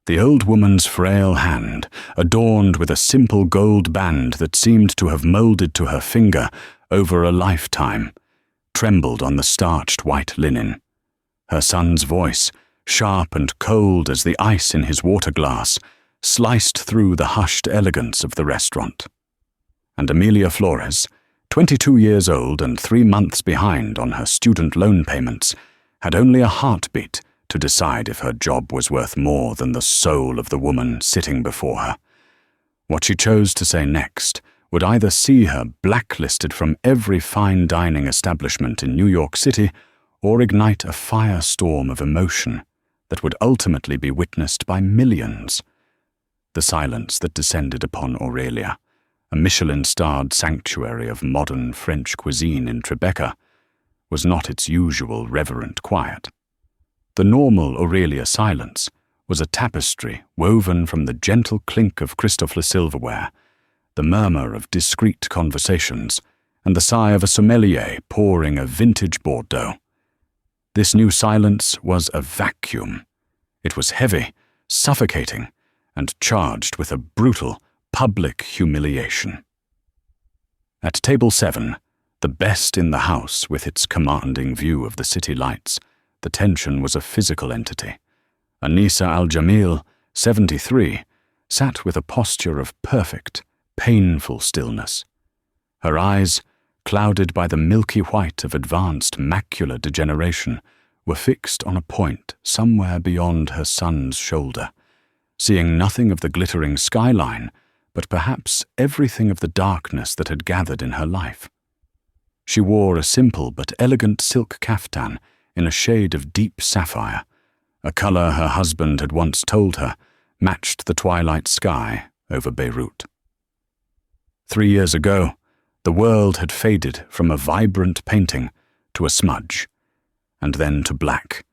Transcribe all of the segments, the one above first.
The old woman's frail hand, adorned with a simple gold band that seemed to have molded to her finger over a lifetime, trembled on the starched white linen. Her son's voice, sharp and cold as the ice in his water glass, sliced through the hushed elegance of the restaurant. And Amelia Flores, 22 years old and 3 months behind on her student loan payments, had only a heartbeat to decide if her job was worth more than the soul of the woman sitting before her. What she chose to say next would either see her blacklisted from every fine dining establishment in New York City or ignite a firestorm of emotion that would ultimately be witnessed by millions. The silence that descended upon Aurelia, a Michelin-starred sanctuary of modern French cuisine in Tribeca, was not its usual reverent quiet. The normal Aurelia silence was a tapestry woven from the gentle clink of Christopher silverware, the murmur of discreet conversations, and the sigh of a sommelier pouring a vintage Bordeaux. This new silence was a vacuum. It was heavy, suffocating, and charged with a brutal, public humiliation. At table 7, the best in the house with its commanding view of the city lights, the tension was a physical entity. Anissa Al-Jamil, 73, sat with a posture of perfect, painful stillness. Her eyes, clouded by the milky white of advanced macular degeneration, were fixed on a point somewhere beyond her son's shoulder, seeing nothing of the glittering skyline, but perhaps everything of the darkness that had gathered in her life. She wore a simple but elegant silk caftan in a shade of deep sapphire, a color her husband had once told her matched the twilight sky over Beirut. 3 years ago, the world had faded from a vibrant painting to a smudge, and then to black,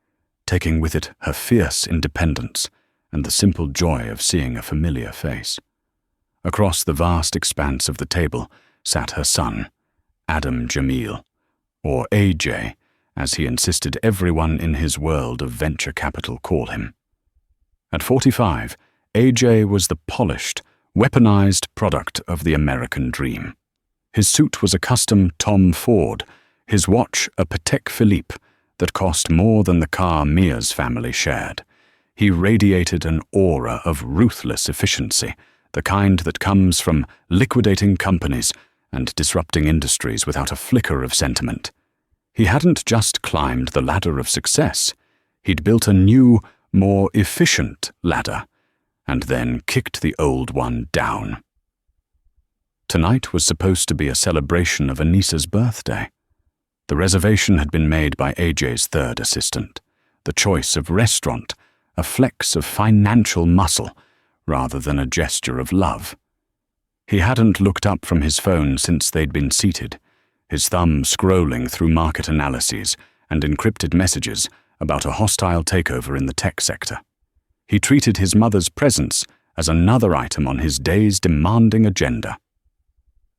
taking with it her fierce independence and the simple joy of seeing a familiar face. Across the vast expanse of the table sat her son, Adam Jamil, or AJ, as he insisted everyone in his world of venture capital call him. At 45, AJ was the polished, weaponized product of the American dream. His suit was a custom Tom Ford, his watch a Patek Philippe that cost more than the car Mia's family shared. He radiated an aura of ruthless efficiency, the kind that comes from liquidating companies and disrupting industries without a flicker of sentiment. He hadn't just climbed the ladder of success, he'd built a new, more efficient ladder, and then kicked the old one down. Tonight was supposed to be a celebration of Anissa's birthday. The reservation had been made by AJ's third assistant, the choice of restaurant, a flex of financial muscle, rather than a gesture of love. He hadn't looked up from his phone since they'd been seated, his thumb scrolling through market analyses and encrypted messages about a hostile takeover in the tech sector. He treated his mother's presence as another item on his day's demanding agenda.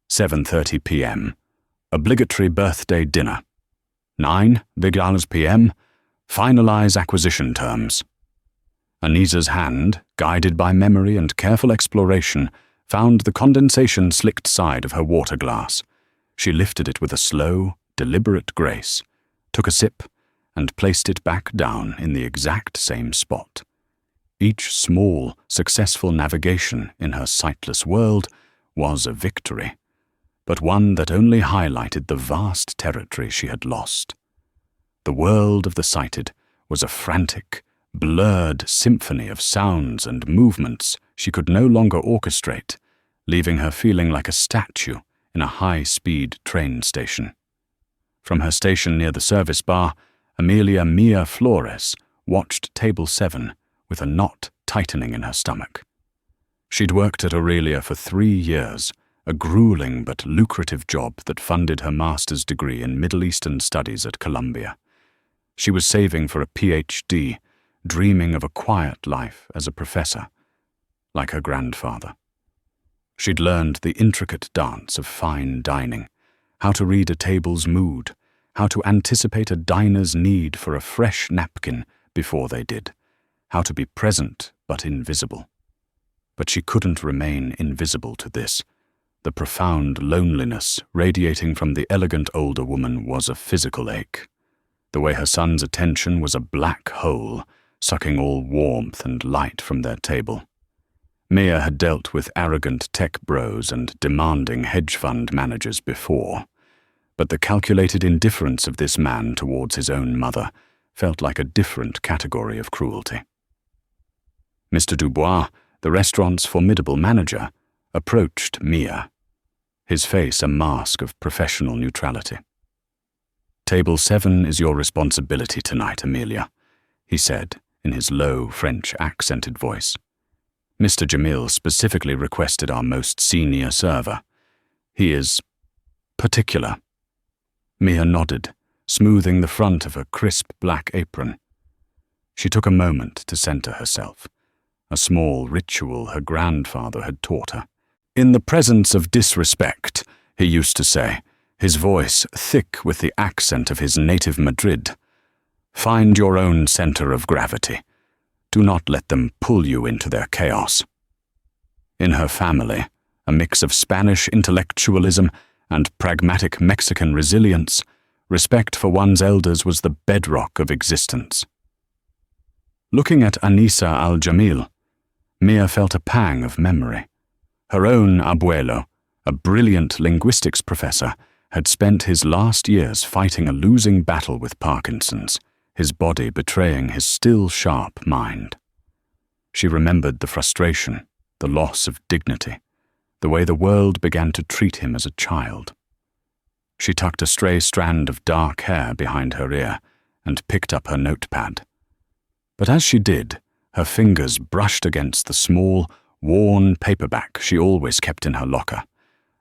7:30 p.m. Obligatory birthday dinner. 9 big hours p.m. Finalize acquisition terms. Anissa's hand, guided by memory and careful exploration, found the condensation-slicked side of her water glass. She lifted it with a slow, deliberate grace, took a sip, and placed it back down in the exact same spot. Each small, successful navigation in her sightless world was a victory, but one that only highlighted the vast territory she had lost. The world of the sighted was a frantic, blurred symphony of sounds and movements she could no longer orchestrate, leaving her feeling like a statue in a high-speed train station. From her station near the service bar, Amelia Mia Flores watched table 7 with a knot tightening in her stomach. She'd worked at Aurelia for 3 years, a grueling but lucrative job that funded her master's degree in Middle Eastern Studies at Columbia. She was saving for a PhD, dreaming of a quiet life as a professor, like her grandfather. She'd learned the intricate dance of fine dining, how to read a table's mood, how to anticipate a diner's need for a fresh napkin before they did, how to be present but invisible. But she couldn't remain invisible to this. The profound loneliness radiating from the elegant older woman was a physical ache. The way her son's attention was a black hole, sucking all warmth and light from their table. Mia had dealt with arrogant tech bros and demanding hedge fund managers before, but the calculated indifference of this man towards his own mother felt like a different category of cruelty. Mr. Dubois, the restaurant's formidable manager, approached Mia, his face a mask of professional neutrality. "Table 7 is your responsibility tonight, Amelia," he said in his low French accented voice. "Mr. Jamil specifically requested our most senior server. He is particular." Mia nodded, smoothing the front of her crisp black apron. She took a moment to center herself, a small ritual her grandfather had taught her. "In the presence of disrespect," he used to say, his voice thick with the accent of his native Madrid, "find your own center of gravity. Do not let them pull you into their chaos." In her family, a mix of Spanish intellectualism and pragmatic Mexican resilience, respect for one's elders was the bedrock of existence. Looking at Anissa al-Jamil, Mia felt a pang of memory. Her own abuelo, a brilliant linguistics professor, had spent his last years fighting a losing battle with Parkinson's, his body betraying his still sharp mind. She remembered the frustration, the loss of dignity, the way the world began to treat him as a child. She tucked a stray strand of dark hair behind her ear and picked up her notepad. But as she did, her fingers brushed against the small, worn paperback she always kept in her locker,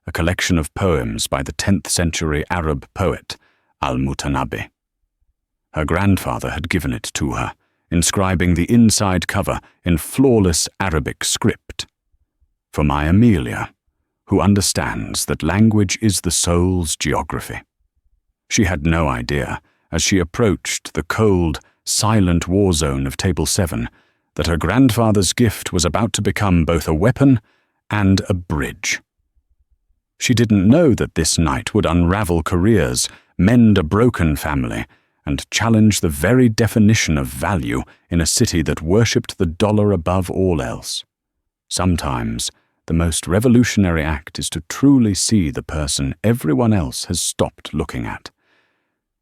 a collection of poems by the 10th century Arab poet Al-Mutanabbi. Her grandfather had given it to her, inscribing the inside cover in flawless Arabic script. "For my Amelia, who understands that language is the soul's geography." She had no idea, as she approached the cold, silent war zone of Table 7, that her grandfather's gift was about to become both a weapon and a bridge. She didn't know that this night would unravel careers, mend a broken family, and challenge the very definition of value in a city that worshipped the dollar above all else. Sometimes, the most revolutionary act is to truly see the person everyone else has stopped looking at.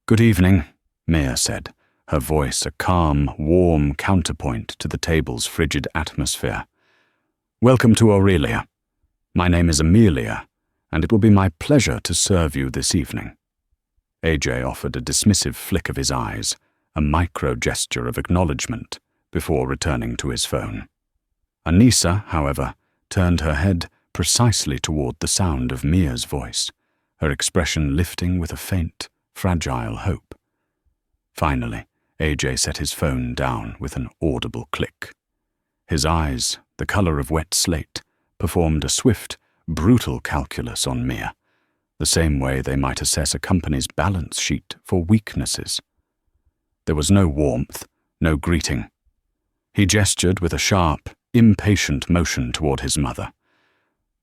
"Good evening," Mia said, her voice a calm, warm counterpoint to the table's frigid atmosphere. "Welcome to Aurelia. My name is Amelia, and it will be my pleasure to serve you this evening." AJ offered a dismissive flick of his eyes, a micro-gesture of acknowledgement, before returning to his phone. Anissa, however, turned her head precisely toward the sound of Mia's voice, her expression lifting with a faint, fragile hope. Finally, AJ set his phone down with an audible click. His eyes, the color of wet slate, performed a swift, brutal calculus on Mia, the same way they might assess a company's balance sheet for weaknesses. There was no warmth, no greeting. He gestured with a sharp, impatient motion toward his mother.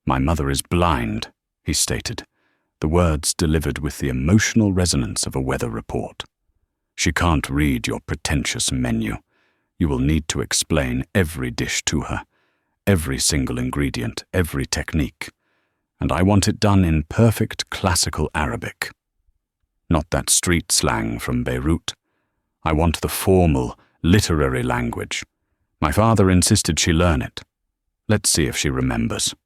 "My mother is blind," he stated, the words delivered with the emotional resonance of a weather report. "She can't read your pretentious menu. You will need to explain every dish to her, every single ingredient, every technique. And I want it done in perfect classical Arabic. Not that street slang from Beirut. I want the formal, literary language. My father insisted she learn it. Let's see if she remembers."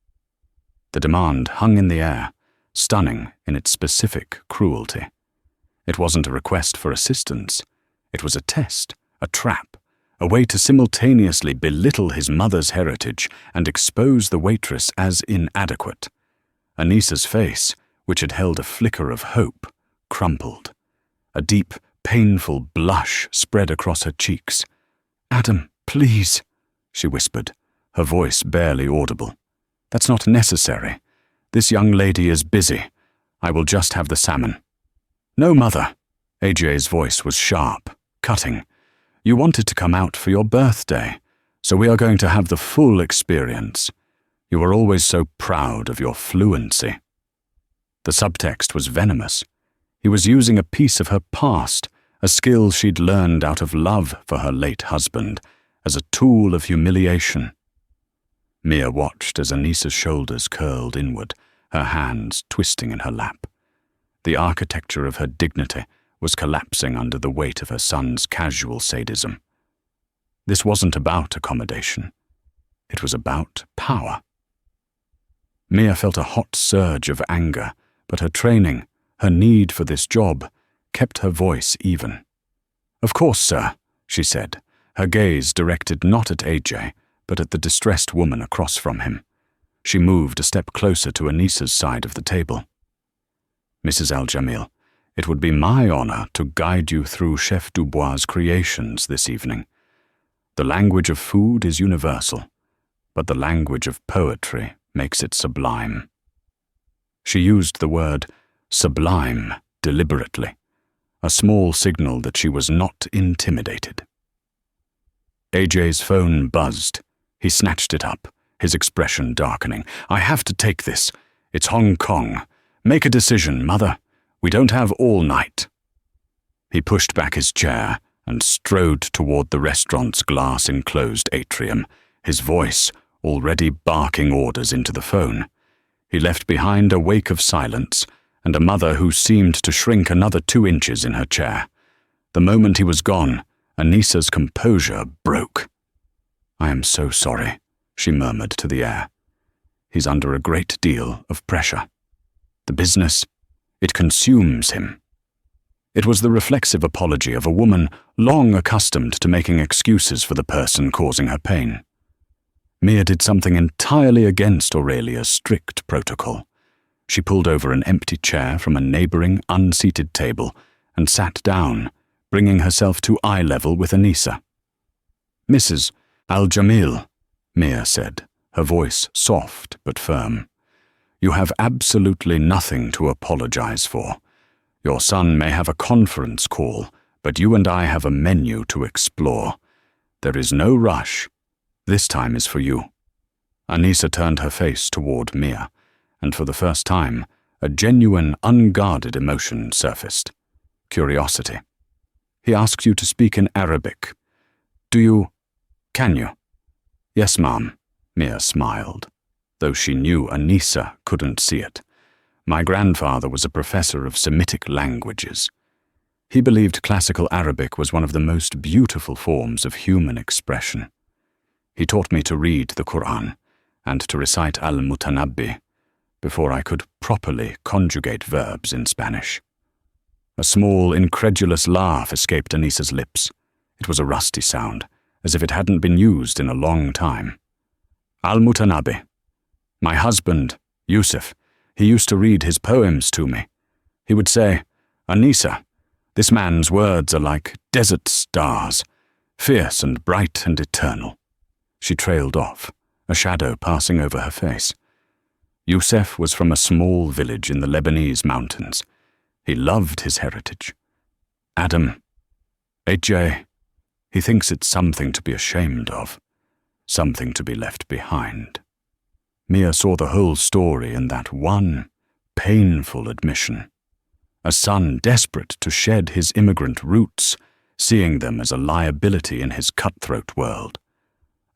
The demand hung in the air, stunning in its specific cruelty. It wasn't a request for assistance. It was a test, a trap, a way to simultaneously belittle his mother's heritage and expose the waitress as inadequate. Anissa's face, which had held a flicker of hope, crumpled. A deep, painful blush spread across her cheeks. "Adam, please," she whispered, her voice barely audible. "That's not necessary. This young lady is busy. I will just have the salmon." "No, mother." AJ's voice was sharp, cutting. You wanted to come out for your birthday, so we are going to have the full experience. You were always so proud of your fluency." The subtext was venomous. He was using a piece of her past, a skill she'd learned out of love for her late husband, as a tool of humiliation. Mia watched as Anissa's shoulders curled inward, her hands twisting in her lap. The architecture of her dignity was collapsing under the weight of her son's casual sadism. This wasn't about accommodation. It was about power. Mia felt a hot surge of anger, but her training, her need for this job, kept her voice even. "Of course, sir," she said, her gaze directed not at AJ, but at the distressed woman across from him. She moved a step closer to Anissa's side of the table. "Mrs. Al-Jamil, it would be my honor to guide you through Chef Dubois' creations this evening. The language of food is universal, but the language of poetry makes it sublime." She used the word sublime deliberately, a small signal that she was not intimidated. AJ's phone buzzed. He snatched it up, his expression darkening. "I have to take this. It's Hong Kong. Make a decision, Mother. We don't have all night." He pushed back his chair and strode toward the restaurant's glass-enclosed atrium, his voice already barking orders into the phone. He left behind a wake of silence and a mother who seemed to shrink another 2 inches in her chair. The moment he was gone, Anissa's composure broke. "I am so sorry," she murmured to the air. "He's under a great deal of pressure. The business, it consumes him." It was the reflexive apology of a woman long accustomed to making excuses for the person causing her pain. Mia did something entirely against Aurelia's strict protocol. She pulled over an empty chair from a neighboring unseated table and sat down, bringing herself to eye level with Anissa. "Mrs. Al-Jamil," Mia said, her voice soft but firm, "you have absolutely nothing to apologize for. Your son may have a conference call, but you and I have a menu to explore. There is no rush. This time is for you." Anissa turned her face toward Mia, and for the first time, a genuine, unguarded emotion surfaced. Curiosity. "He asks you to speak in Arabic. Can you?" "Yes, ma'am," Mia smiled, though she knew Anissa couldn't see it. "My grandfather was a professor of Semitic languages. He believed classical Arabic was one of the most beautiful forms of human expression. He taught me to read the Quran and to recite al-Mutanabbi before I could properly conjugate verbs in Spanish." A small, incredulous laugh escaped Anissa's lips. It was a rusty sound, as if it hadn't been used in a long time. "Al-Mutanabbi. My husband, Yusuf, he used to read his poems to me. He would say, 'Anissa, this man's words are like desert stars, fierce and bright and eternal.'" She trailed off, a shadow passing over her face. Yusuf was from a small village in the Lebanese mountains. He loved his heritage. "Adam, AJ, he thinks it's something to be ashamed of, something to be left behind." Mia saw the whole story in that one painful admission. A son desperate to shed his immigrant roots, seeing them as a liability in his cutthroat world.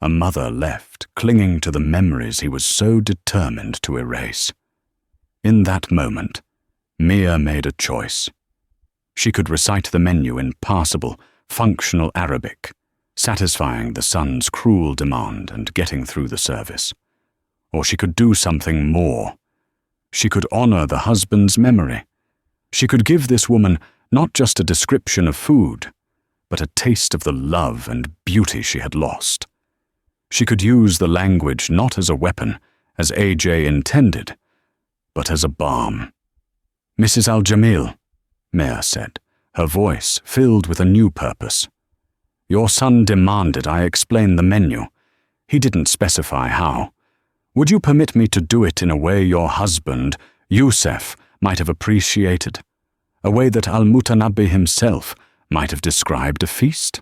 A mother left, clinging to the memories he was so determined to erase. In that moment, Mia made a choice. She could recite the menu in passable, functional Arabic, satisfying the son's cruel demand and getting through the service. Or she could do something more. She could honor the husband's memory. She could give this woman not just a description of food, but a taste of the love and beauty she had lost. She could use the language not as a weapon, as AJ intended, but as a balm. "Mrs. Al-Jamil," Mia said, her voice filled with a new purpose. "Your son demanded I explain the menu. He didn't specify how. Would you permit me to do it in a way your husband, Yusuf, might have appreciated? A way that Al-Mutanabbi himself might have described a feast?"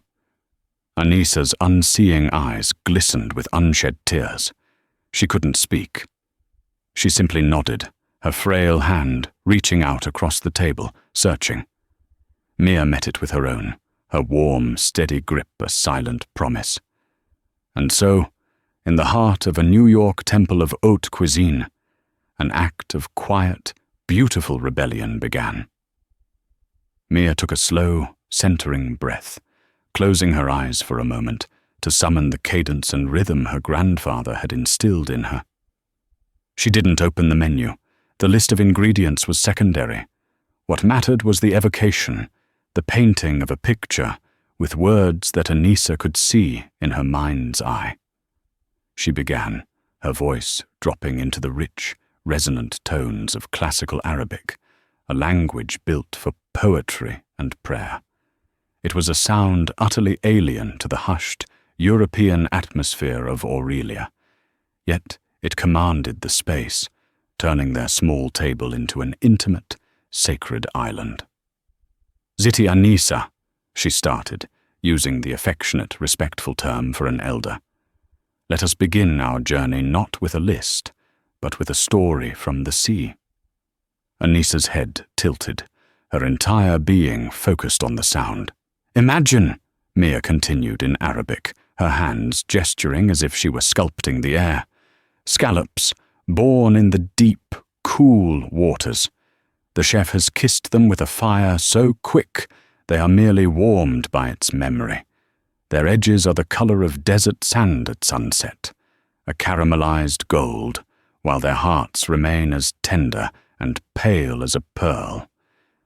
Anissa's unseeing eyes glistened with unshed tears. She couldn't speak. She simply nodded, her frail hand reaching out across the table, searching. Mia met it with her own, her warm, steady grip a silent promise. And so, in the heart of a New York temple of haute cuisine, an act of quiet, beautiful rebellion began. Mia took a slow, centering breath, closing her eyes for a moment to summon the cadence and rhythm her grandfather had instilled in her. She didn't open the menu. The list of ingredients was secondary. What mattered was the evocation, the painting of a picture with words that Anissa could see in her mind's eye. She began, her voice dropping into the rich, resonant tones of classical Arabic, a language built for poetry and prayer. It was a sound utterly alien to the hushed, European atmosphere of Aurelia, yet it commanded the space, turning their small table into an intimate, sacred island. "Ziti Anissa," she started, using the affectionate, respectful term for an elder. "Let us begin our journey not with a list, but with a story from the sea." Anissa's head tilted, her entire being focused on the sound. "Imagine," Mia continued in Arabic, her hands gesturing as if she were sculpting the air. "Scallops, born in the deep, cool waters. The chef has kissed them with a fire so quick they are merely warmed by its memory. Their edges are the color of desert sand at sunset, a caramelized gold, while their hearts remain as tender and pale as a pearl.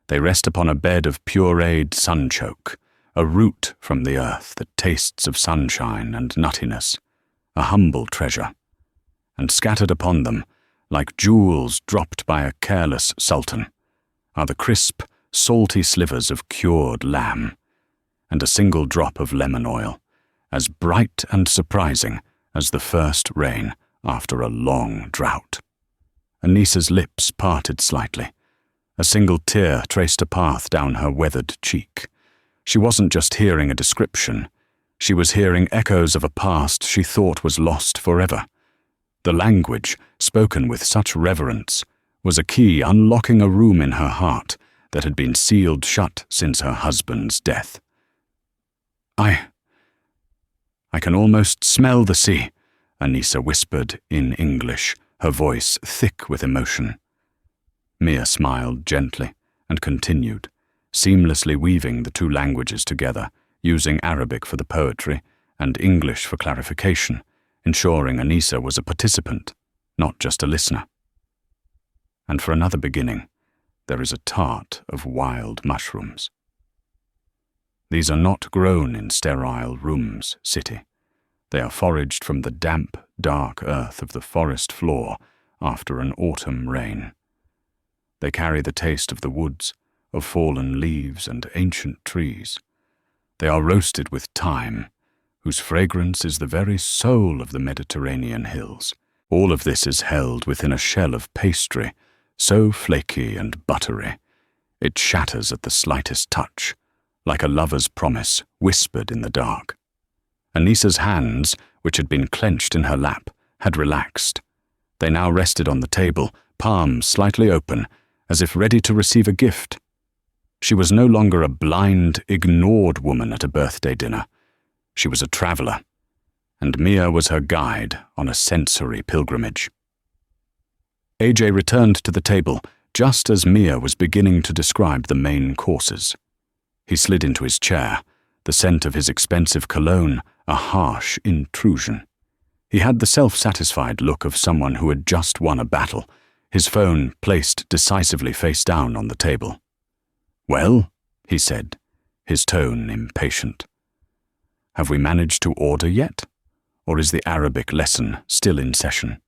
They rest upon a bed of pureed sunchoke, a root from the earth that tastes of sunshine and nuttiness, a humble treasure. And scattered upon them, like jewels dropped by a careless sultan, are the crisp, salty slivers of cured lamb, and a single drop of lemon oil, as bright and surprising as the first rain after a long drought." Anissa's lips parted slightly. A single tear traced a path down her weathered cheek. She wasn't just hearing a description. She was hearing echoes of a past she thought was lost forever. The language, spoken with such reverence, was a key unlocking a room in her heart that had been sealed shut since her husband's death. I can almost smell the sea," Anissa whispered in English, her voice thick with emotion. Mia smiled gently and continued, seamlessly weaving the two languages together, using Arabic for the poetry and English for clarification, ensuring Anissa was a participant, not just a listener. "And for another beginning, there is a tart of wild mushrooms. These are not grown in sterile rooms, City. They are foraged from the damp, dark earth of the forest floor after an autumn rain. They carry the taste of the woods, of fallen leaves and ancient trees. They are roasted with thyme, whose fragrance is the very soul of the Mediterranean hills. All of this is held within a shell of pastry, so flaky and buttery, it shatters at the slightest touch, like a lover's promise whispered in the dark." Anissa's hands, which had been clenched in her lap, had relaxed. They now rested on the table, palms slightly open, as if ready to receive a gift. She was no longer a blind, ignored woman at a birthday dinner. She was a traveler, and Mia was her guide on a sensory pilgrimage. AJ returned to the table just as Mia was beginning to describe the main courses. He slid into his chair, the scent of his expensive cologne a harsh intrusion. He had the self-satisfied look of someone who had just won a battle, his phone placed decisively face down on the table. "Well," he said, his tone impatient. "Have we managed to order yet? Or is the Arabic lesson still in session?"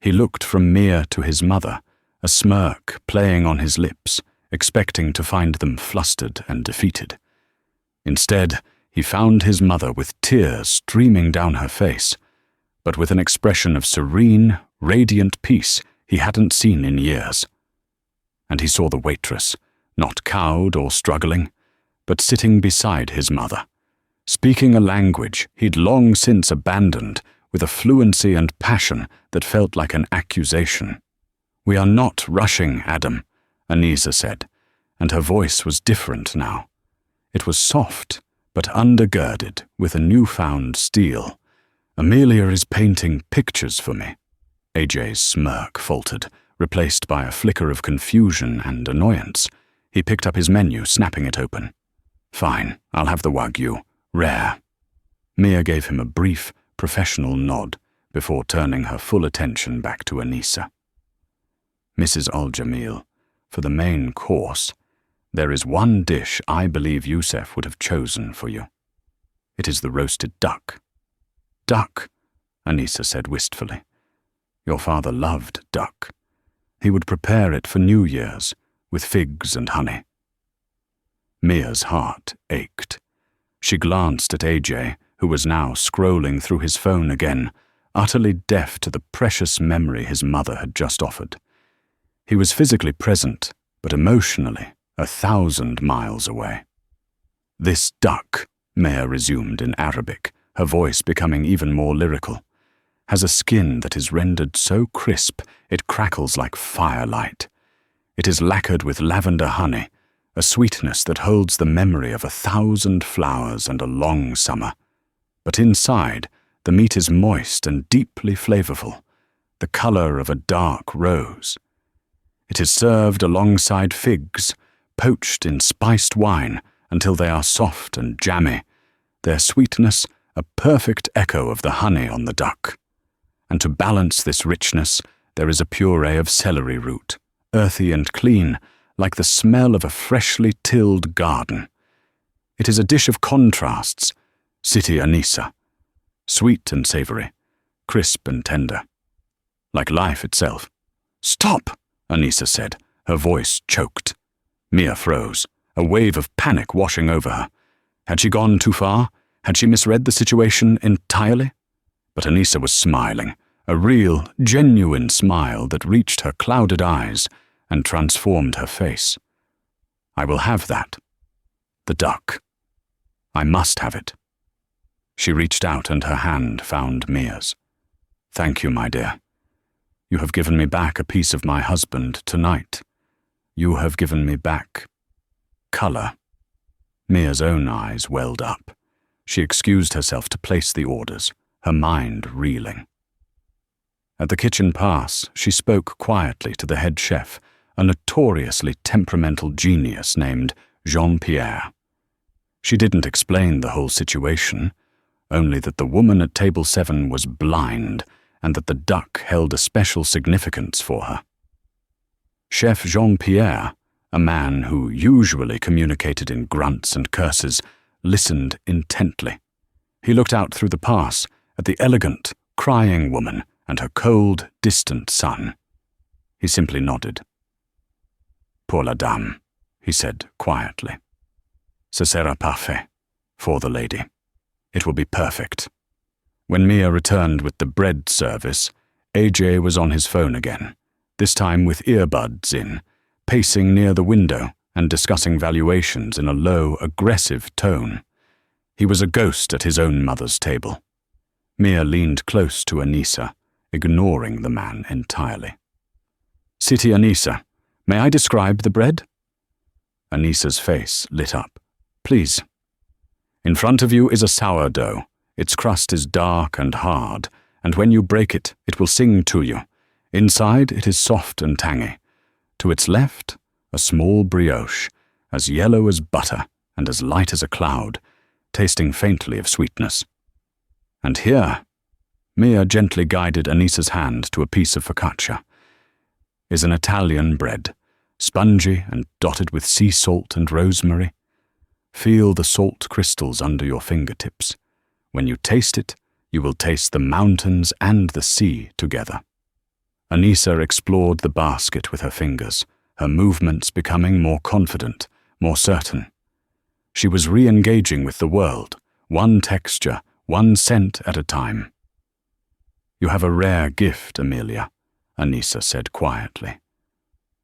He looked from Mia to his mother, a smirk playing on his lips, expecting to find them flustered and defeated. Instead, he found his mother with tears streaming down her face, but with an expression of serene, radiant peace he hadn't seen in years. And he saw the waitress, not cowed or struggling, but sitting beside his mother, speaking a language he'd long since abandoned with a fluency and passion that felt like an accusation. "We are not rushing, Adam," Anissa said, and her voice was different now. It was soft, but undergirded with a newfound steel. "Amelia is painting pictures for me." AJ's smirk faltered, replaced by a flicker of confusion and annoyance. He picked up his menu, snapping it open. "Fine, I'll have the Wagyu. Rare." Mia gave him a brief, professional nod before turning her full attention back to Anissa. "Mrs. Al-Jamil, for the main course, there is one dish I believe Youssef would have chosen for you. It is the roasted duck." "Duck," Anissa said wistfully. "Your father loved duck. He would prepare it for New Year's, with figs and honey." Mia's heart ached. She glanced at AJ, who was now scrolling through his phone again, utterly deaf to the precious memory his mother had just offered. He was physically present, but emotionally 1,000 miles away. "This duck," Mia resumed in Arabic, her voice becoming even more lyrical, "has a skin that is rendered so crisp it crackles like firelight. It is lacquered with lavender honey, a sweetness that holds the memory of 1,000 flowers and a long summer. But inside, the meat is moist and deeply flavorful, the color of a dark rose. It is served alongside figs, poached in spiced wine until they are soft and jammy, their sweetness a perfect echo of the honey on the duck. And to balance this richness, there is a puree of celery root, earthy and clean, like the smell of a freshly tilled garden. It is a dish of contrasts, Siti Anissa, sweet and savory, crisp and tender, like life itself." "Stop," Anissa said, her voice choked. Mia froze, a wave of panic washing over her. Had she gone too far? Had she misread the situation entirely? But Anissa was smiling, a real, genuine smile that reached her clouded eyes and transformed her face. "I will have that. The duck. I must have it." She reached out and her hand found Mia's. "Thank you, my dear. You have given me back a piece of my husband tonight. You have given me back color." Mia's own eyes welled up. She excused herself to place the orders, her mind reeling. At the kitchen pass, she spoke quietly to the head chef, a notoriously temperamental genius named Jean-Pierre. She didn't explain the whole situation, only that the woman at table 7 was blind and that the duck held a special significance for her. Chef Jean-Pierre, a man who usually communicated in grunts and curses, listened intently. He looked out through the pass at the elegant, crying woman and her cold, distant son. He simply nodded. "Pour la dame," he said quietly. "Ce sera parfait, for the lady. It will be perfect." When Mia returned with the bread service, AJ was on his phone again, this time with earbuds in, pacing near the window and discussing valuations in a low, aggressive tone. He was a ghost at his own mother's table. Mia leaned close to Anissa, ignoring the man entirely. "Siti Anissa, may I describe the bread?" Anissa's face lit up. "Please." "In front of you is a sourdough. Its crust is dark and hard, and when you break it, it will sing to you. Inside, it is soft and tangy. To its left, a small brioche, as yellow as butter and as light as a cloud, tasting faintly of sweetness. And here," Mia gently guided Anissa's hand to a piece of focaccia, "is an Italian bread, spongy and dotted with sea salt and rosemary. Feel the salt crystals under your fingertips. When you taste it, you will taste the mountains and the sea together." Anissa explored the basket with her fingers, her movements becoming more confident, more certain. She was re-engaging with the world, one texture, one scent at a time. "You have a rare gift, Amelia," Anissa said quietly.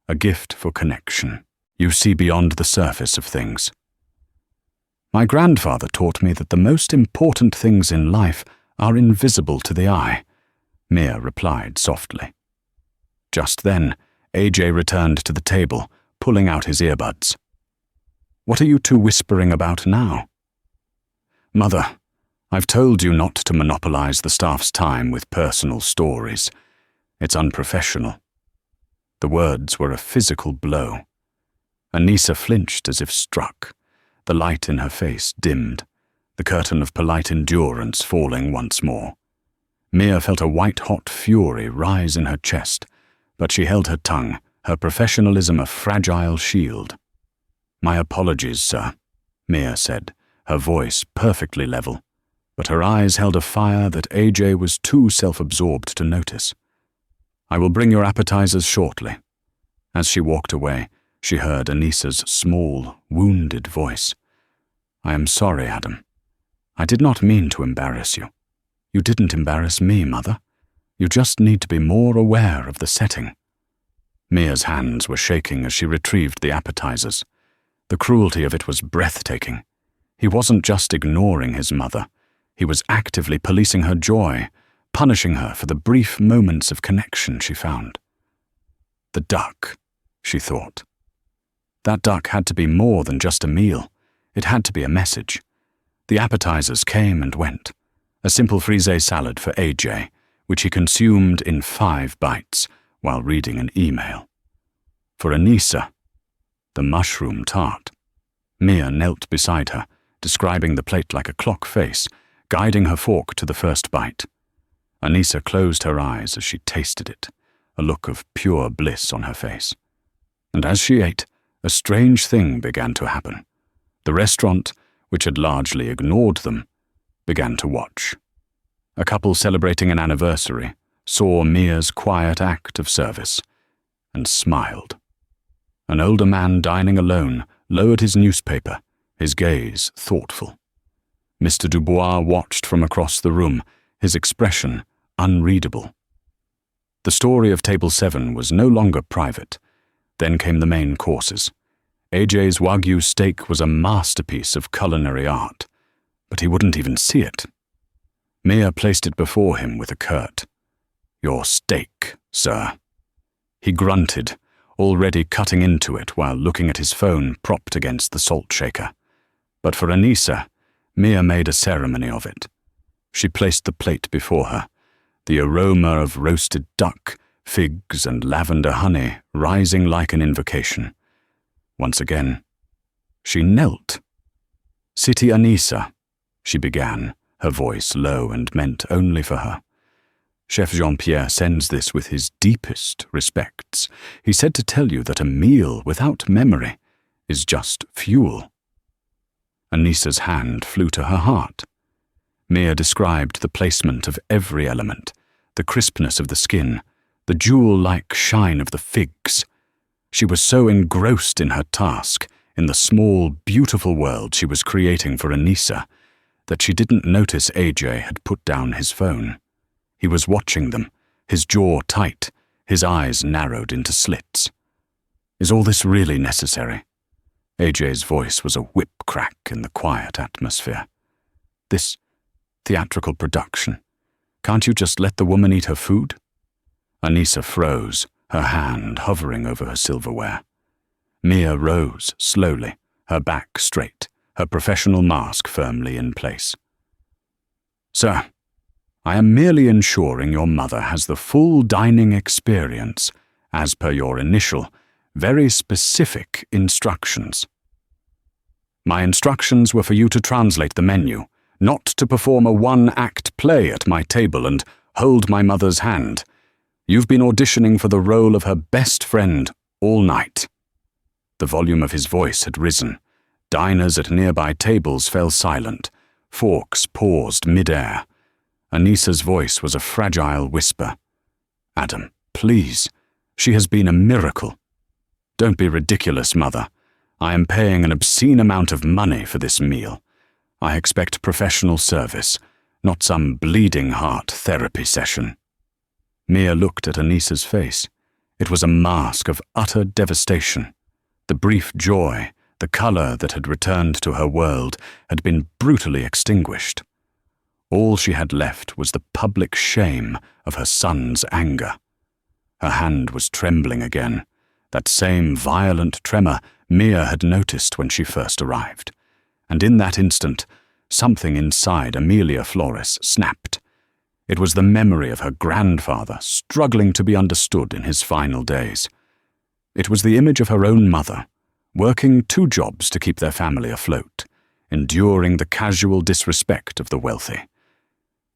"A gift for connection. You see beyond the surface of things." My grandfather taught me that the most important things in life are invisible to the eye, Mia replied softly. Just then, AJ returned to the table, pulling out his earbuds. What are you two whispering about now? Mother, I've told you not to monopolize the staff's time with personal stories. It's unprofessional. The words were a physical blow. Anissa flinched as if struck. The light in her face dimmed, the curtain of polite endurance falling once more. Mia felt a white-hot fury rise in her chest, but she held her tongue, her professionalism a fragile shield. My apologies, sir, Mia said, her voice perfectly level, but her eyes held a fire that AJ was too self-absorbed to notice. I will bring your appetizers shortly. As she walked away, she heard Anissa's small, wounded voice. I am sorry, Adam. I did not mean to embarrass you. You didn't embarrass me, Mother. You just need to be more aware of the setting. Mia's hands were shaking as she retrieved the appetizers. The cruelty of it was breathtaking. He wasn't just ignoring his mother. He was actively policing her joy, punishing her for the brief moments of connection she found. The duck, she thought. That duck had to be more than just a meal. It had to be a message. The appetizers came and went. A simple frisée salad for AJ, which he consumed in 5 bites while reading an email. For Anissa, the mushroom tart. Mia knelt beside her, describing the plate like a clock face, guiding her fork to the first bite. Anissa closed her eyes as she tasted it, a look of pure bliss on her face. And as she ate, a strange thing began to happen. The restaurant, which had largely ignored them, began to watch. A couple celebrating an anniversary saw Mia's quiet act of service and smiled. An older man dining alone lowered his newspaper, his gaze thoughtful. Mr. Dubois watched from across the room, his expression unreadable. The story of Table 7 was no longer private. Then came the main courses. AJ's Wagyu steak was a masterpiece of culinary art, but he wouldn't even see it. Mia placed it before him with a curt, "Your steak, sir." He grunted, already cutting into it while looking at his phone propped against the salt shaker. But for Anissa, Mia made a ceremony of it. She placed the plate before her, the aroma of roasted duck, figs, and lavender honey rising like an invocation. Once again, she knelt. "Siti Anissa," she began, her voice low and meant only for her. "Chef Jean-Pierre sends this with his deepest respects. He said to tell you that a meal without memory is just fuel." Anissa's hand flew to her heart. Mia described the placement of every element, the crispness of the skin, the jewel-like shine of the figs. She was so engrossed in her task, in the small, beautiful world she was creating for Anissa, that she didn't notice AJ had put down his phone. He was watching them, his jaw tight, his eyes narrowed into slits. "Is all this really necessary?" AJ's voice was a whip crack in the quiet atmosphere. "This theatrical production. Can't you just let the woman eat her food?" Anissa froze, her hand hovering over her silverware. Mia rose slowly, her back straight, her professional mask firmly in place. "Sir, I am merely ensuring your mother has the full dining experience, as per your initial, very specific instructions." "My instructions were for you to translate the menu, not to perform a one-act play at my table and hold my mother's hand. You've been auditioning for the role of her best friend all night." The volume of his voice had risen. Diners at nearby tables fell silent. Forks paused mid-air. Anissa's voice was a fragile whisper. "Adam, please. She has been a miracle." "Don't be ridiculous, Mother. I am paying an obscene amount of money for this meal. I expect professional service, not some bleeding heart therapy session." Mia looked at Anissa's face. It was a mask of utter devastation. The brief joy, The colour that had returned to her world had been brutally extinguished. All she had left was the public shame of her son's anger. Her hand was trembling again, that same violent tremor Mia had noticed when she first arrived. And in that instant, something inside Amelia Flores snapped. It was the memory of her grandfather struggling to be understood in his final days. It was the image of her own mother, working 2 jobs to keep their family afloat, enduring the casual disrespect of the wealthy.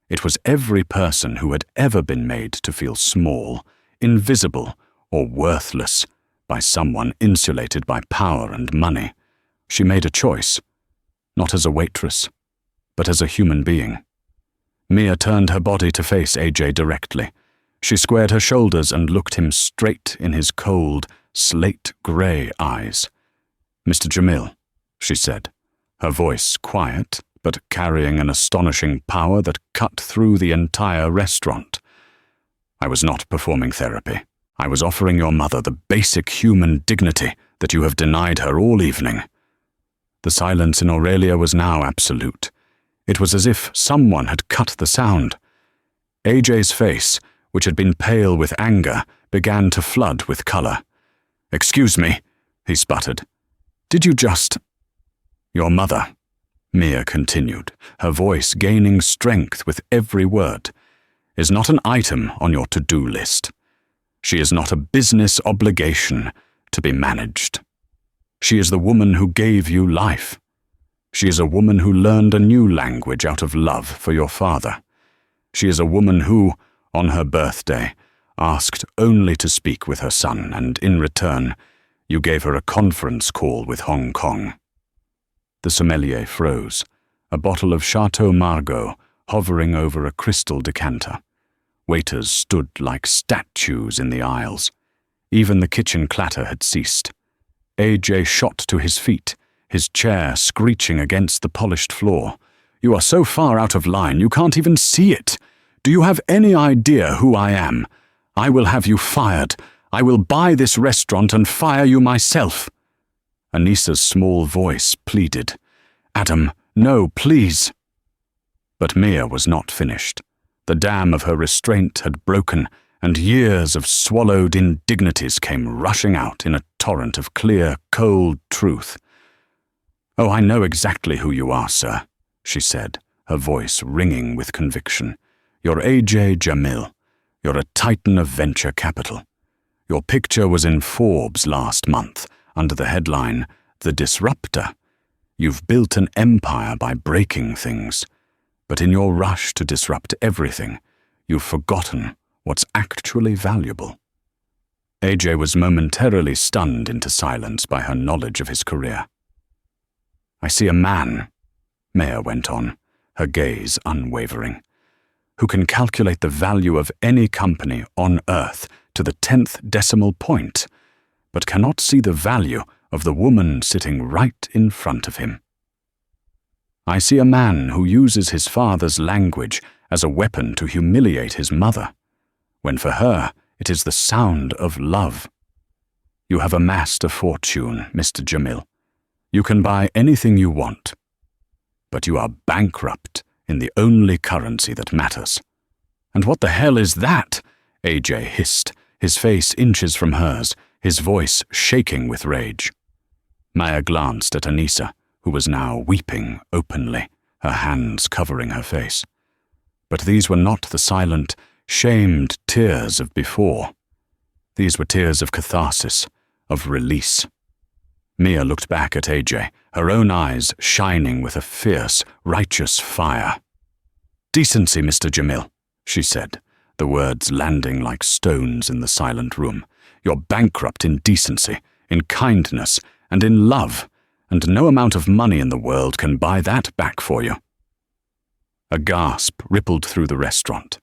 It was every person who had ever been made to feel small, invisible, or worthless by someone insulated by power and money. She made a choice, not as a waitress, but as a human being. Mia turned her body to face AJ directly. She squared her shoulders and looked him straight in his cold, slate-grey eyes. "Mr. Jamil," she said, her voice quiet, but carrying an astonishing power that cut through the entire restaurant. "I was not performing therapy. I was offering your mother the basic human dignity that you have denied her all evening." The silence in Aurelia was now absolute. It was as if someone had cut the sound. AJ's face, which had been pale with anger, began to flood with colour. "Excuse me," he sputtered. "Did you just—" "Your mother," Mia continued, her voice gaining strength with every word, "is not an item on your to-do list. She is not a business obligation to be managed. She is the woman who gave you life. She is a woman who learned a new language out of love for your father. She is a woman who, on her birthday, asked only to speak with her son, and in return, you gave her a conference call with Hong Kong." The sommelier froze, a bottle of Chateau Margaux hovering over a crystal decanter. Waiters stood like statues in the aisles. Even the kitchen clatter had ceased. AJ shot to his feet, his chair screeching against the polished floor. "You are so far out of line you can't even see it. Do you have any idea who I am? I will have you fired. I will buy this restaurant and fire you myself." Anissa's small voice pleaded, "Adam, no, please." But Mia was not finished. The dam of her restraint had broken, and years of swallowed indignities came rushing out in a torrent of clear, cold truth. "Oh, I know exactly who you are, sir," she said, her voice ringing with conviction. "You're AJ Jamil. You're a titan of venture capital. Your picture was in Forbes last month, under the headline, 'The Disruptor.' You've built an empire by breaking things. But in your rush to disrupt everything, you've forgotten what's actually valuable." AJ was momentarily stunned into silence by her knowledge of his career. "I see a man," Maya went on, her gaze unwavering, "who can calculate the value of any company on Earth to the 10th decimal point, but cannot see the value of the woman sitting right in front of him. I see a man who uses his father's language as a weapon to humiliate his mother, when for her it is the sound of love. You have amassed a fortune, Mr. Jamil. You can buy anything you want, but you are bankrupt in the only currency that matters." "And what the hell is that?" AJ hissed, his face inches from hers, his voice shaking with rage. Maya glanced at Anissa, who was now weeping openly, her hands covering her face. But these were not the silent, shamed tears of before. These were tears of catharsis, of release. Mia looked back at AJ, her own eyes shining with a fierce, righteous fire. "Decency, Mr. Jamil," she said, the words landing like stones in the silent room. "You're bankrupt in decency, in kindness, and in love, and no amount of money in the world can buy that back for you." A gasp rippled through the restaurant.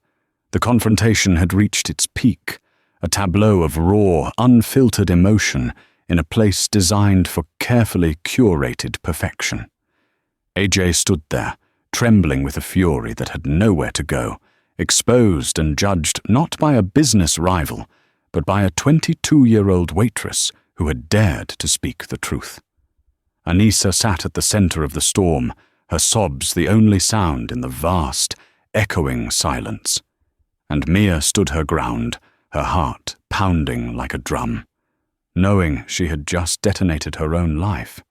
The confrontation had reached its peak, a tableau of raw, unfiltered emotion in a place designed for carefully curated perfection. AJ stood there, trembling with a fury that had nowhere to go, exposed and judged not by a business rival, but by a 22-year-old waitress who had dared to speak the truth. Anissa sat at the center of the storm, her sobs the only sound in the vast, echoing silence. And Mia stood her ground, her heart pounding like a drum, knowing she had just detonated her own life,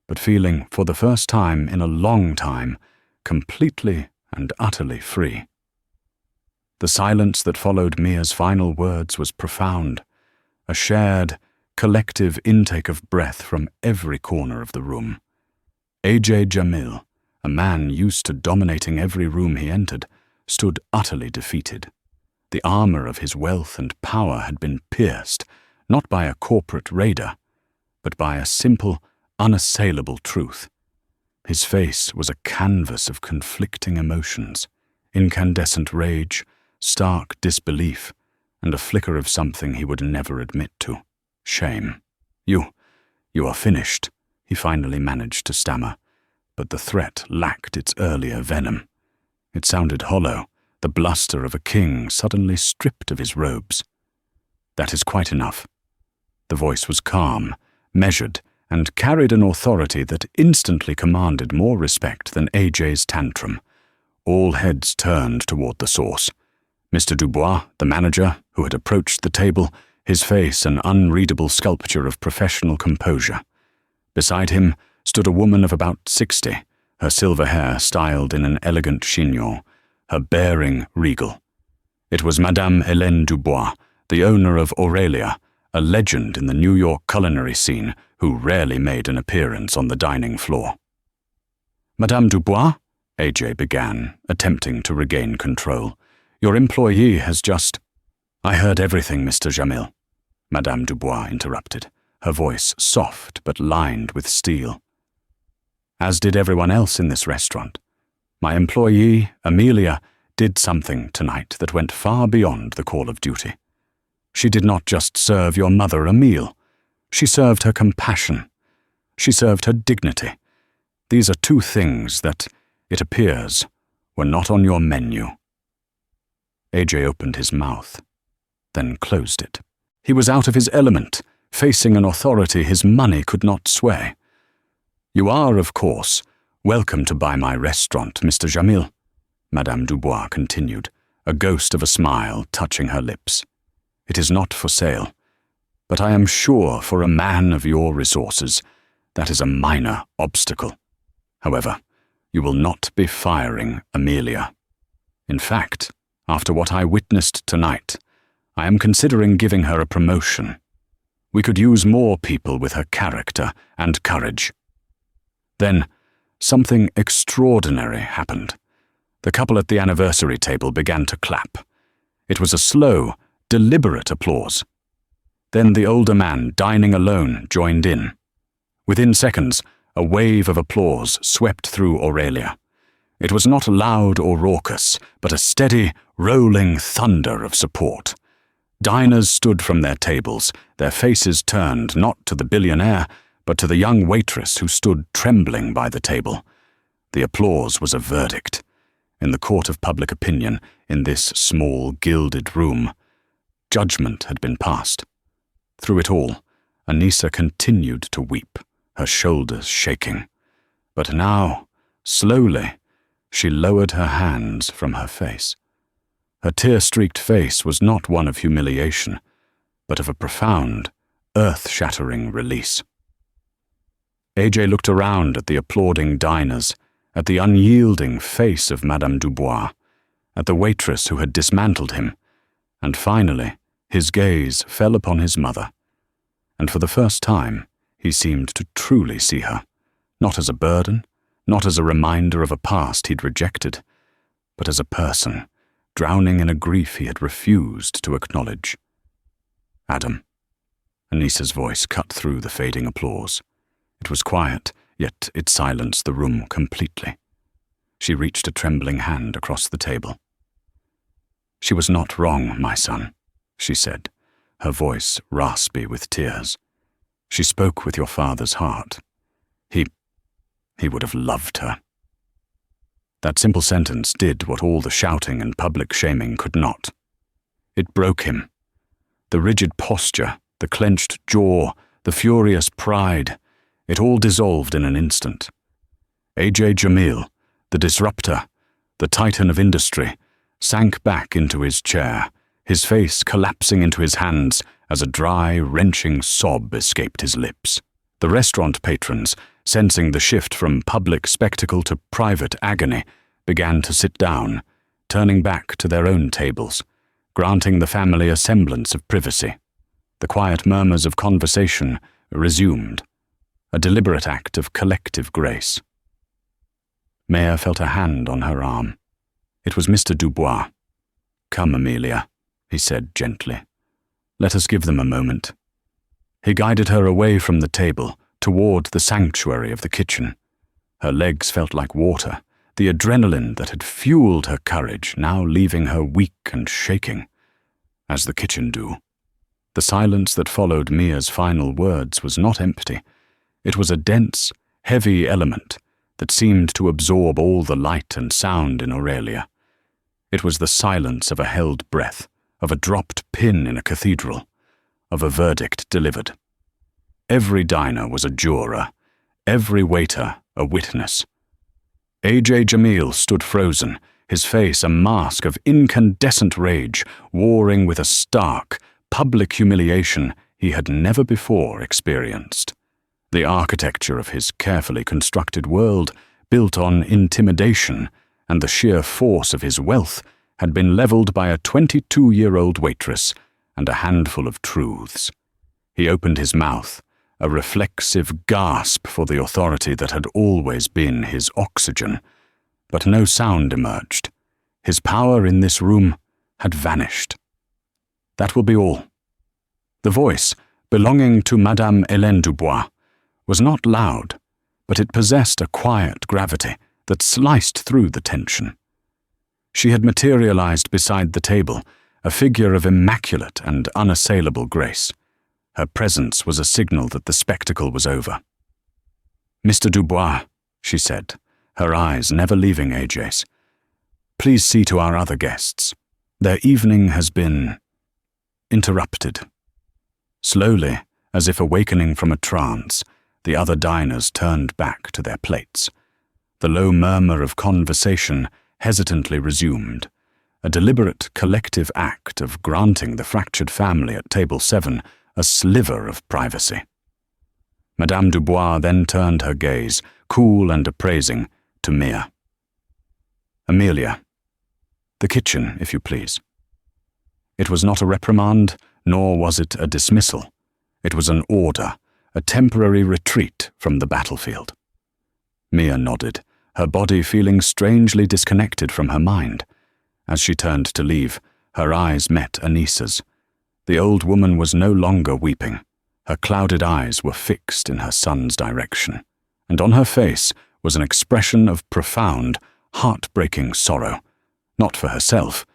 but feeling, for the first time in a long time, completely and utterly free. The silence that followed Mia's final words was profound, a shared, collective intake of breath from every corner of the room. A.J. Jamil, a man used to dominating every room he entered, stood utterly defeated. The armor of his wealth and power had been pierced, not by a corporate raider, but by a simple, unassailable truth. His face was a canvas of conflicting emotions, incandescent rage, stark disbelief, and a flicker of something he would never admit to: shame. You are finished," he finally managed to stammer, but the threat lacked its earlier venom. It sounded hollow, the bluster of a king suddenly stripped of his robes. "That is quite enough." The voice was calm, measured, and carried an authority that instantly commanded more respect than AJ's tantrum. All heads turned toward the source. Mr. Dubois, the manager, who had approached the table, his face an unreadable sculpture of professional composure. Beside him stood a woman of about 60, her silver hair styled in an elegant chignon, her bearing regal. It was Madame Hélène Dubois, the owner of Aurelia, a legend in the New York culinary scene who rarely made an appearance on the dining floor. "Madame Dubois," AJ began, attempting to regain control, "your employee has just—" "I heard everything, Mr. Jamil," Madame Dubois interrupted, her voice soft but lined with steel. "As did everyone else in this restaurant. My employee, Amelia, did something tonight that went far beyond the call of duty. She did not just serve your mother a meal. She served her compassion. She served her dignity. These are two things that, it appears, were not on your menu." AJ opened his mouth, then closed it. He was out of his element, facing an authority his money could not sway. "You are, of course, welcome to buy my restaurant, Mr. Jamil," Madame Dubois continued, a ghost of a smile touching her lips. "It is not for sale, but I am sure for a man of your resources, that is a minor obstacle. However, you will not be firing Amelia. In fact, after what I witnessed tonight, I am considering giving her a promotion. We could use more people with her character and courage." Then, something extraordinary happened. The couple at the anniversary table began to clap. It was a slow, deliberate applause. Then the older man, dining alone, joined in. Within seconds, a wave of applause swept through Aurelia. It was not loud or raucous, but a steady, rolling thunder of support. Diners stood from their tables, their faces turned not to the billionaire, but to the young waitress who stood trembling by the table. The applause was a verdict. In the court of public opinion, in this small, gilded room, judgment had been passed. Through it all, Anissa continued to weep, her shoulders shaking. But now, slowly, she lowered her hands from her face. Her tear-streaked face was not one of humiliation, but of a profound, earth-shattering release. AJ looked around at the applauding diners, at the unyielding face of Madame Dubois, at the waitress who had dismantled him, and finally his gaze fell upon his mother. And for the first time, he seemed to truly see her, not as a burden, not as a reminder of a past he'd rejected, but as a person, drowning in a grief he had refused to acknowledge. "Adam," Anissa's voice cut through the fading applause. It was quiet, yet it silenced the room completely. She reached a trembling hand across the table. "She was not wrong, my son," she said, her voice raspy with tears. "She spoke with your father's heart. He would have loved her." That simple sentence did what all the shouting and public shaming could not. It broke him. The rigid posture, the clenched jaw, the furious pride. It all dissolved in an instant. A.J. Jamil, the disruptor, the titan of industry, sank back into his chair, his face collapsing into his hands as a dry, wrenching sob escaped his lips. The restaurant patrons, sensing the shift from public spectacle to private agony, began to sit down, turning back to their own tables, granting the family a semblance of privacy. The quiet murmurs of conversation resumed, a deliberate act of collective grace. Maya felt a hand on her arm. It was Mr. Dubois. "Come, Amelia," he said gently. "Let us give them a moment." He guided her away from the table, toward the sanctuary of the kitchen. Her legs felt like water, the adrenaline that had fueled her courage now leaving her weak and shaking, as the kitchen do. The silence that followed Mia's final words was not empty. It was a dense, heavy element that seemed to absorb all the light and sound in Aurelia. It was the silence of a held breath, of a dropped pin in a cathedral, of a verdict delivered. Every diner was a juror, every waiter a witness. A.J. Jamil stood frozen, his face a mask of incandescent rage, warring with a stark, public humiliation he had never before experienced. The architecture of his carefully constructed world, built on intimidation and the sheer force of his wealth, had been leveled by a 22-year-old waitress and a handful of truths. He opened his mouth, a reflexive gasp for the authority that had always been his oxygen, but no sound emerged. His power in this room had vanished. "That will be all." The voice, belonging to Madame Hélène Dubois, was not loud, but it possessed a quiet gravity that sliced through the tension. She had materialized beside the table, a figure of immaculate and unassailable grace. Her presence was a signal that the spectacle was over. "Mr. Dubois," she said, her eyes never leaving AJ's, "please see to our other guests. Their evening has been interrupted." Slowly, as if awakening from a trance, the other diners turned back to their plates. The low murmur of conversation hesitantly resumed, a deliberate collective act of granting the fractured family at table 7 a sliver of privacy. Madame Dubois then turned her gaze, cool and appraising, to Mia. "Amelia, the kitchen, if you please." It was not a reprimand, nor was it a dismissal. It was an order, a temporary retreat from the battlefield. Mia nodded, her body feeling strangely disconnected from her mind. As she turned to leave, her eyes met Anissa's. The old woman was no longer weeping. Her clouded eyes were fixed in her son's direction, and on her face was an expression of profound, heartbreaking sorrow, not for herself,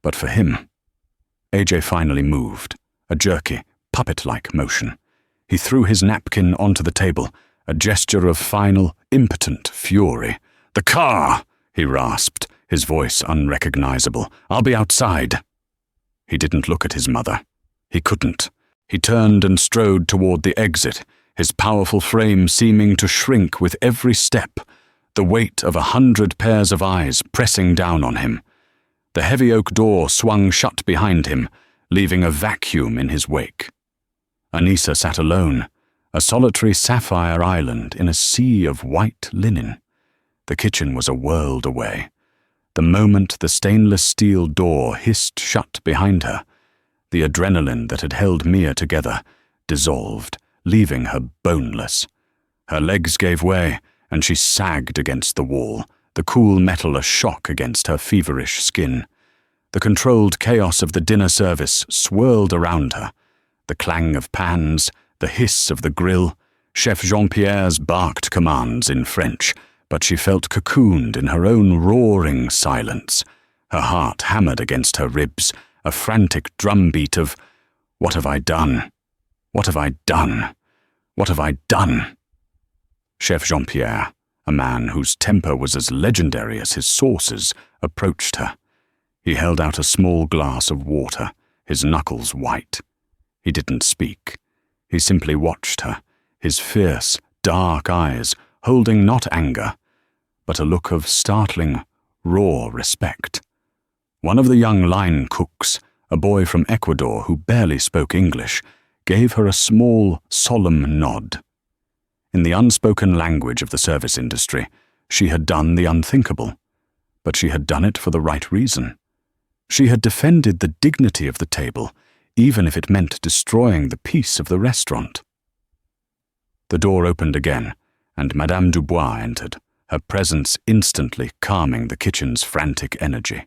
but for him. AJ finally moved, a jerky, puppet-like motion. He threw his napkin onto the table, a gesture of final, impotent fury. "The car!" he rasped, his voice unrecognizable. "I'll be outside." He didn't look at his mother. He couldn't. He turned and strode toward the exit, his powerful frame seeming to shrink with every step, the weight of 100 pairs of eyes pressing down on him. The heavy oak door swung shut behind him, leaving a vacuum in his wake. Anissa sat alone, a solitary sapphire island in a sea of white linen. The kitchen was a world away. The moment the stainless steel door hissed shut behind her, the adrenaline that had held Mia together dissolved, leaving her boneless. Her legs gave way, and she sagged against the wall, the cool metal a shock against her feverish skin. The controlled chaos of the dinner service swirled around her. The clang of pans, the hiss of the grill, Chef Jean-Pierre's barked commands in French, but she felt cocooned in her own roaring silence. Her heart hammered against her ribs, a frantic drumbeat of, "What have I done? What have I done? What have I done?" Chef Jean-Pierre, a man whose temper was as legendary as his sauces, approached her. He held out a small glass of water, his knuckles white. He didn't speak. He simply watched her, his fierce, dark eyes, holding not anger, but a look of startling, raw respect. One of the young line cooks, a boy from Ecuador who barely spoke English, gave her a small, solemn nod. In the unspoken language of the service industry, she had done the unthinkable, but she had done it for the right reason. She had defended the dignity of the table, even if it meant destroying the peace of the restaurant. The door opened again, and Madame Dubois entered, her presence instantly calming the kitchen's frantic energy.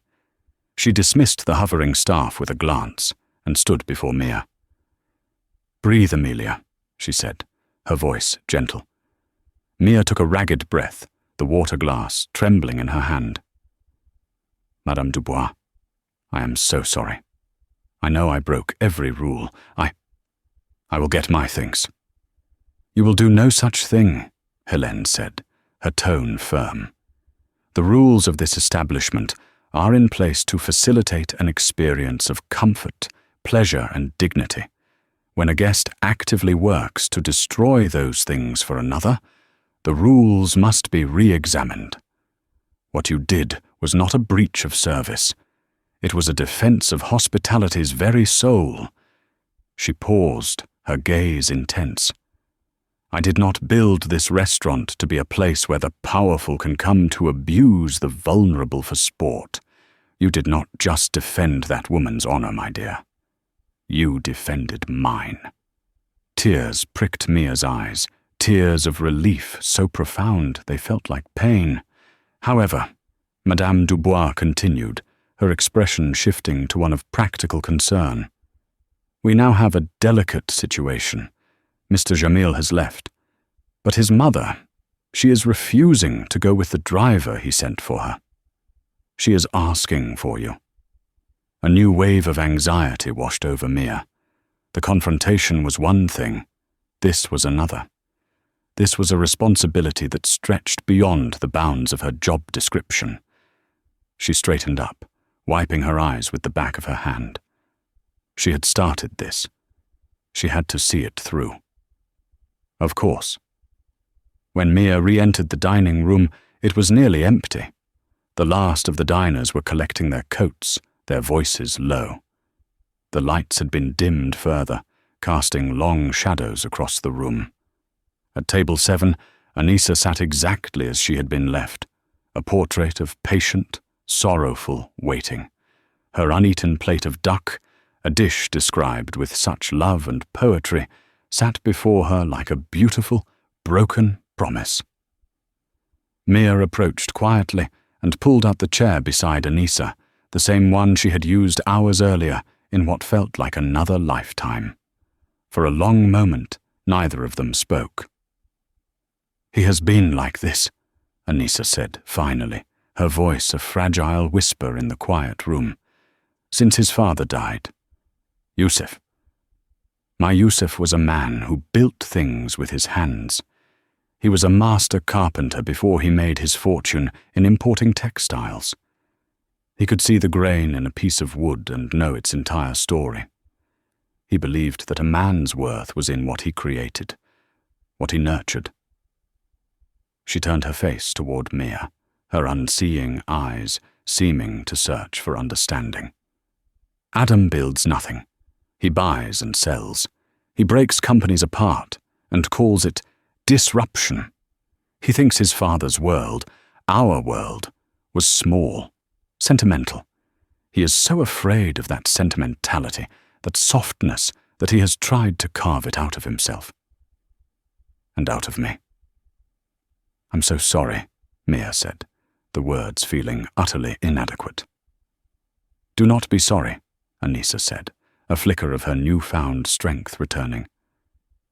She dismissed the hovering staff with a glance and stood before Mia. "Breathe, Amelia," she said, her voice gentle. Mia took a ragged breath, the water glass trembling in her hand. "Madame Dubois, I am so sorry. I know I broke every rule. I will get my things." "You will do no such thing," Helene said, her tone firm. "The rules of this establishment are in place to facilitate an experience of comfort, pleasure, and dignity. When a guest actively works to destroy those things for another, the rules must be re-examined. What you did was not a breach of service. It was a defense of hospitality's very soul." She paused, her gaze intense. "I did not build this restaurant to be a place where the powerful can come to abuse the vulnerable for sport. You did not just defend that woman's honor, my dear. You defended mine." Tears pricked Mia's eyes, tears of relief so profound they felt like pain. However, Madame Dubois continued, her expression shifting to one of practical concern. "We now have a delicate situation. Mr. Jamil has left. But his mother, she is refusing to go with the driver he sent for her. She is asking for you." A new wave of anxiety washed over Mia. The confrontation was one thing. This was another. This was a responsibility that stretched beyond the bounds of her job description. She straightened up, wiping her eyes with the back of her hand. She had started this. She had to see it through. Of course. When Mia re-entered the dining room, it was nearly empty. The last of the diners were collecting their coats, their voices low. The lights had been dimmed further, casting long shadows across the room. At table 7, Anissa sat exactly as she had been left, a portrait of patient, sorrowful waiting. Her uneaten plate of duck, a dish described with such love and poetry, sat before her like a beautiful, broken promise. Mia approached quietly and pulled out the chair beside Anissa, the same one she had used hours earlier in what felt like another lifetime. For a long moment, neither of them spoke. "He has been like this," Anissa said finally, her voice a fragile whisper in the quiet room, "since his father died. Yusuf. My Yusuf was a man who built things with his hands. He was a master carpenter before he made his fortune in importing textiles. He could see the grain in a piece of wood and know its entire story. He believed that a man's worth was in what he created, what he nurtured." She turned her face toward Mia, her unseeing eyes seeming to search for understanding. "Adam builds nothing. He buys and sells. He breaks companies apart and calls it disruption. He thinks his father's world, our world, was small, sentimental. He is so afraid of that sentimentality, that softness, that he has tried to carve it out of himself. And out of me." "I'm so sorry," Mia said, the words feeling utterly inadequate. "Do not be sorry," Anissa said, a flicker of her newfound strength returning.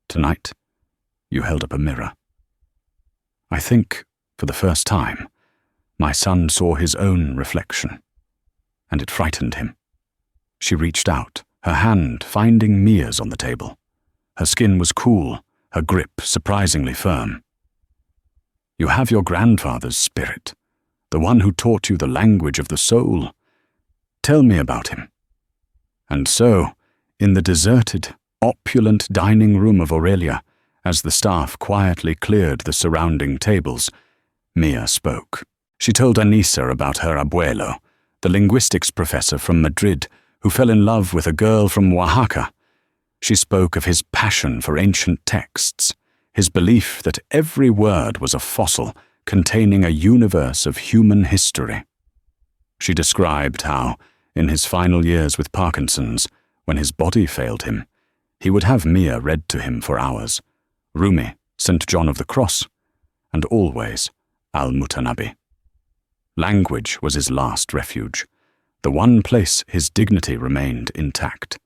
"Tonight, you held up a mirror. I think, for the first time, my son saw his own reflection, and it frightened him." She reached out, her hand finding Mia's on the table. Her skin was cool, her grip surprisingly firm. "You have your grandfather's spirit, the one who taught you the language of the soul. Tell me about him." And so, in the deserted, opulent dining room of Aurelia, As the staff quietly cleared the surrounding tables, Mia spoke. She told Anissa about her abuelo, the linguistics professor from Madrid who fell in love with a girl from Oaxaca. She spoke of his passion for ancient texts, his belief that every word was a fossil containing a universe of human history. She described how, in his final years with Parkinson's, when his body failed him, he would have Mia read to him for hours, Rumi, St. John of the Cross, and always Al-Mutanabbi. Language was his last refuge, the one place his dignity remained intact.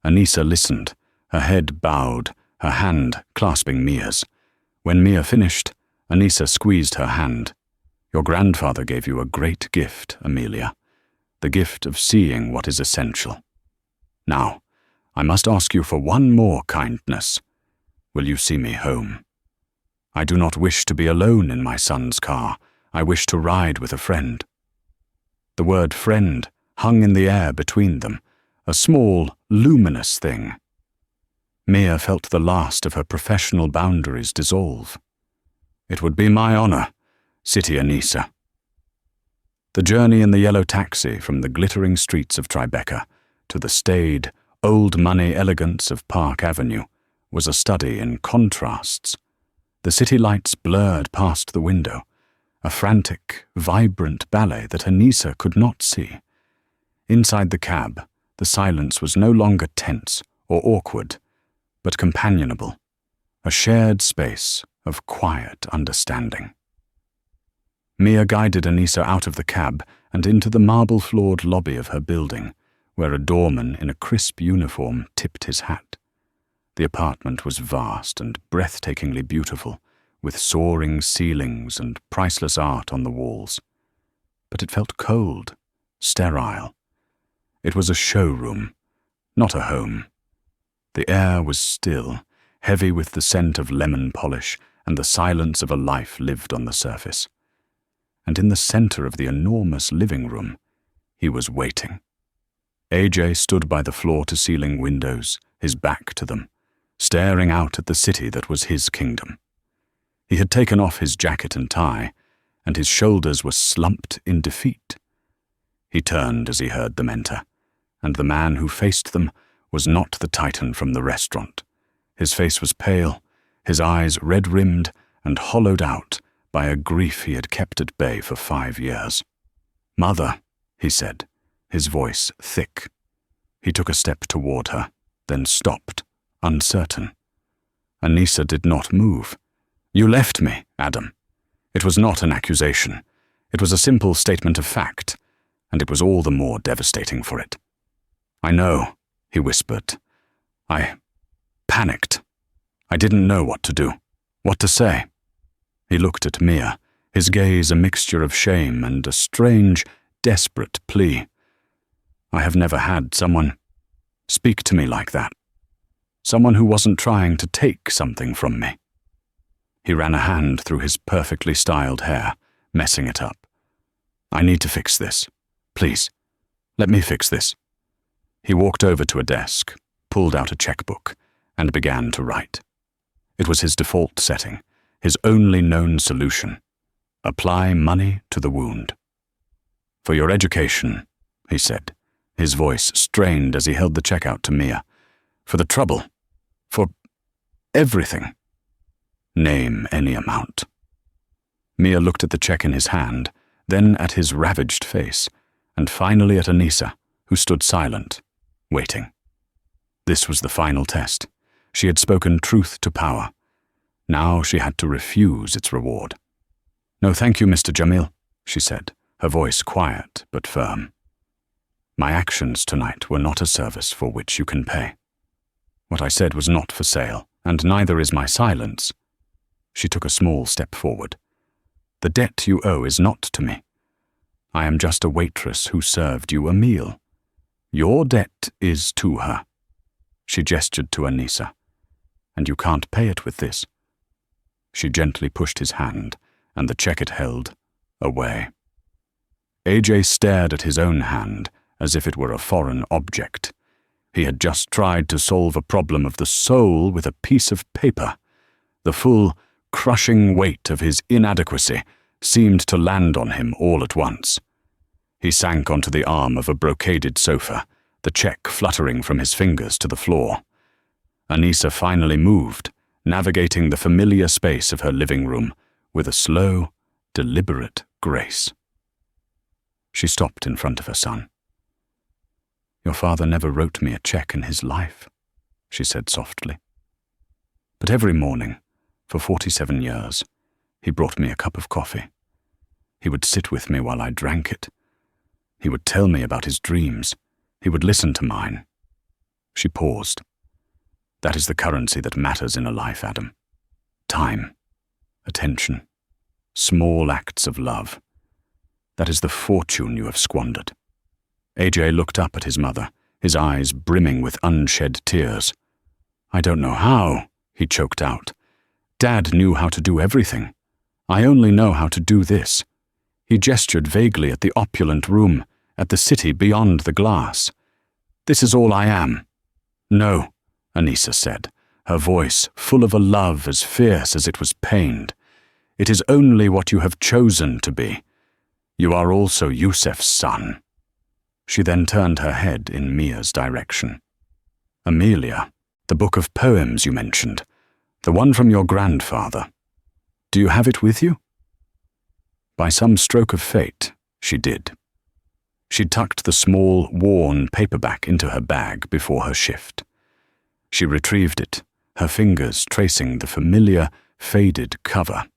Anissa listened, her head bowed, her hand clasping Mia's. When Mia finished, Anissa squeezed her hand. "Your grandfather gave you a great gift, Amelia, the gift of seeing what is essential. Now, I must ask you for one more kindness. Will you see me home? I do not wish to be alone in my son's car. I wish to ride with a friend." The word friend hung in the air between them, a small, luminous thing. Mia felt the last of her professional boundaries dissolve. "It would be my honor, City Anissa." The journey in the yellow taxi from the glittering streets of Tribeca to the staid, old-money elegance of Park Avenue was a study in contrasts. The city lights blurred past the window, a frantic, vibrant ballet that Anissa could not see. Inside the cab, the silence was no longer tense or awkward, but companionable, a shared space of quiet understanding. Mia guided Anissa out of the cab and into the marble-floored lobby of her building, where a doorman in a crisp uniform tipped his hat. The apartment was vast and breathtakingly beautiful, with soaring ceilings and priceless art on the walls. But it felt cold, sterile. It was a showroom, not a home. The air was still, heavy with the scent of lemon polish and the silence of a life lived on the surface. And in the center of the enormous living room, he was waiting. AJ stood by the floor-to-ceiling windows, his back to them, staring out at the city that was his kingdom. He had taken off his jacket and tie, and his shoulders were slumped in defeat. He turned as he heard them enter, and the man who faced them was not the Titan from the restaurant. His face was pale, his eyes red-rimmed and hollowed out by a grief he had kept at bay for 5 years. "Mother," he said, his voice thick. He took a step toward her, then stopped, uncertain. Anissa did not move. "You left me, Adam." It was not an accusation. It was a simple statement of fact, and it was all the more devastating for it. "I know," he whispered. "I panicked. I didn't know what to do, what to say." He looked at Mia, his gaze a mixture of shame and a strange, desperate plea. "I have never had someone speak to me like that. Someone who wasn't trying to take something from me." He ran a hand through his perfectly styled hair, messing it up. "I need to fix this. Please, let me fix this." He walked over to a desk, pulled out a checkbook, and began to write. It was his default setting, his only known solution. Apply money to the wound. "For your education," he said, his voice strained as he held the check out to Mia. "For the trouble. For everything. Name any amount." Mia looked at the check in his hand, then at his ravaged face, and finally at Anissa, who stood silent, waiting. This was the final test. She had spoken truth to power. Now she had to refuse its reward. "No, thank you, Mr. Jamil," she said, her voice quiet but firm. "My actions tonight were not a service for which you can pay. What I said was not for sale, and neither is my silence." She took a small step forward. "The debt you owe is not to me. I am just a waitress who served you a meal. Your debt is to her." She gestured to Anissa. "And you can't pay it with this." She gently pushed his hand, and the check it held, away. AJ stared at his own hand as if it were a foreign object. He had just tried to solve a problem of the soul with a piece of paper. The full, crushing weight of his inadequacy seemed to land on him all at once. He sank onto the arm of a brocaded sofa, the check fluttering from his fingers to the floor. Anissa finally moved, navigating the familiar space of her living room with a slow, deliberate grace. She stopped in front of her son. "Your father never wrote me a check in his life," she said softly. "But every morning, for 47 years, he brought me a cup of coffee. He would sit with me while I drank it. He would tell me about his dreams. He would listen to mine." She paused. "That is the currency that matters in a life, Adam. Time, attention, small acts of love. That is the fortune you have squandered." AJ looked up at his mother, his eyes brimming with unshed tears. "I don't know how," he choked out. "Dad knew how to do everything. I only know how to do this." He gestured vaguely at the opulent room, at the city beyond the glass. "This is all I am." "No," Anissa said, her voice full of a love as fierce as it was pained. "It is only what you have chosen to be. You are also Yusef's son." She then turned her head in Mia's direction. "Amelia, the book of poems you mentioned, the one from your grandfather. Do you have it with you?" By some stroke of fate, she did. She tucked the small, worn paperback into her bag before her shift. She retrieved it, her fingers tracing the familiar, faded cover.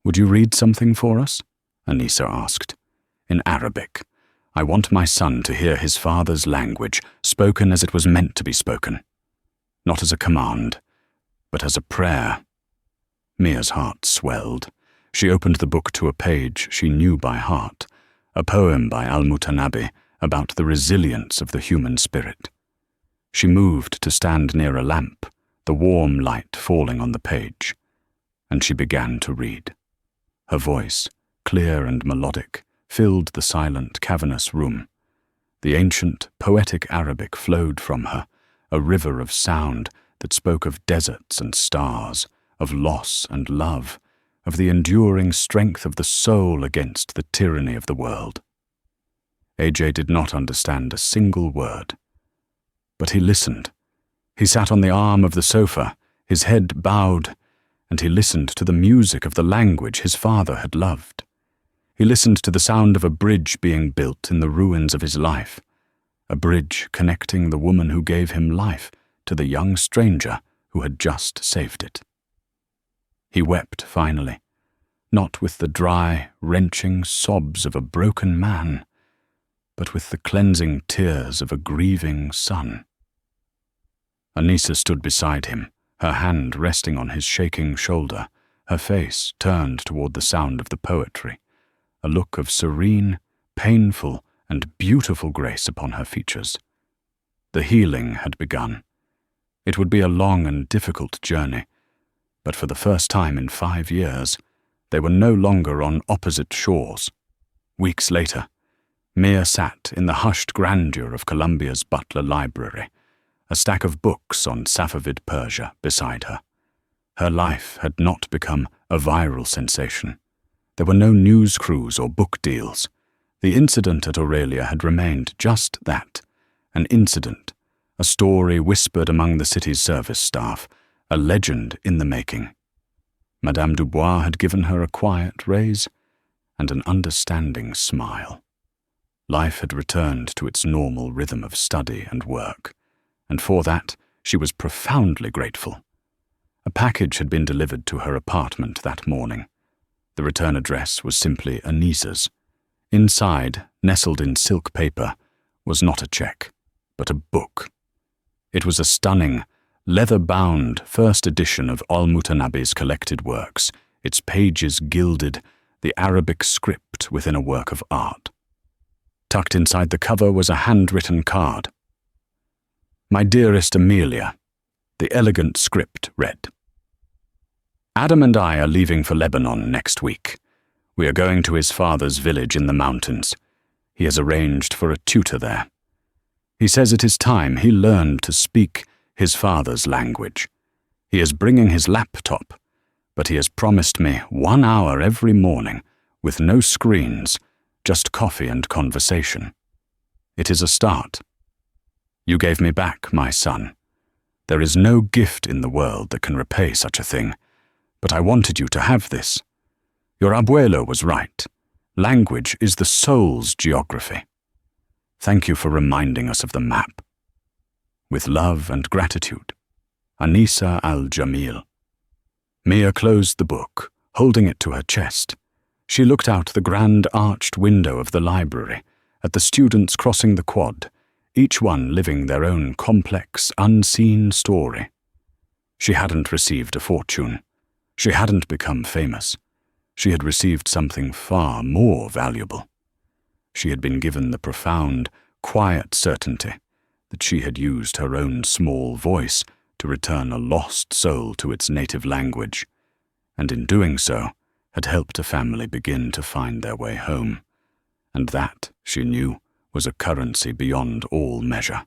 "Would you read something for us?" Anissa asked. "In Arabic. I want my son to hear his father's language, spoken as it was meant to be spoken. Not as a command, but as a prayer." Mia's heart swelled. She opened the book to a page she knew by heart, a poem by Al-Mutanabbi about the resilience of the human spirit. She moved to stand near a lamp, the warm light falling on the page, and she began to read. Her voice, clear and melodic, filled the silent, cavernous room. The ancient, poetic Arabic flowed from her, a river of sound that spoke of deserts and stars, of loss and love, of the enduring strength of the soul against the tyranny of the world. AJ did not understand a single word. But he listened. He sat on the arm of the sofa, his head bowed, and he listened to the music of the language his father had loved. He listened to the sound of a bridge being built in the ruins of his life, a bridge connecting the woman who gave him life to the young stranger who had just saved it. He wept finally, not with the dry, wrenching sobs of a broken man, but with the cleansing tears of a grieving son. Anissa stood beside him, her hand resting on his shaking shoulder, her face turned toward the sound of the poetry, a look of serene, painful, and beautiful grace upon her features. The healing had begun. It would be a long and difficult journey, but for the first time in 5 years, they were no longer on opposite shores. Weeks later, Mia sat in the hushed grandeur of Columbia's Butler Library, a stack of books on Safavid Persia beside her. Her life had not become a viral sensation. There were no news crews or book deals. The incident at Aurelia had remained just that, an incident, a story whispered among the city's service staff, a legend in the making. Madame Dubois had given her a quiet raise and an understanding smile. Life had returned to its normal rhythm of study and work, and for that she was profoundly grateful. A package had been delivered to her apartment that morning. The return address was simply Anissa's. Inside, nestled in silk paper, was not a check, but a book. It was a stunning, leather-bound first edition of Al-Mutanabbi's collected works, its pages gilded, the Arabic script within a work of art. Tucked inside the cover was a handwritten card. "My dearest Amelia," the elegant script read. "Adam and I are leaving for Lebanon next week. We are going to his father's village in the mountains. He has arranged for a tutor there. He says it is time he learned to speak his father's language. He is bringing his laptop, but he has promised me 1 hour every morning, with no screens, just coffee and conversation. It is a start. You gave me back my son. There is no gift in the world that can repay such a thing, but I wanted you to have this. Your abuelo was right. Language is the soul's geography. Thank you for reminding us of the map. With love and gratitude, Anisa Al-Jamil. Mia closed the book, holding it to her chest. She looked out the grand arched window of the library, at the students crossing the quad, each one living their own complex, unseen story. She hadn't received a fortune. She hadn't become famous. She had received something far more valuable. She had been given the profound, quiet certainty that she had used her own small voice to return a lost soul to its native language, and in doing so had helped a family begin to find their way home. And that, she knew, was a currency beyond all measure.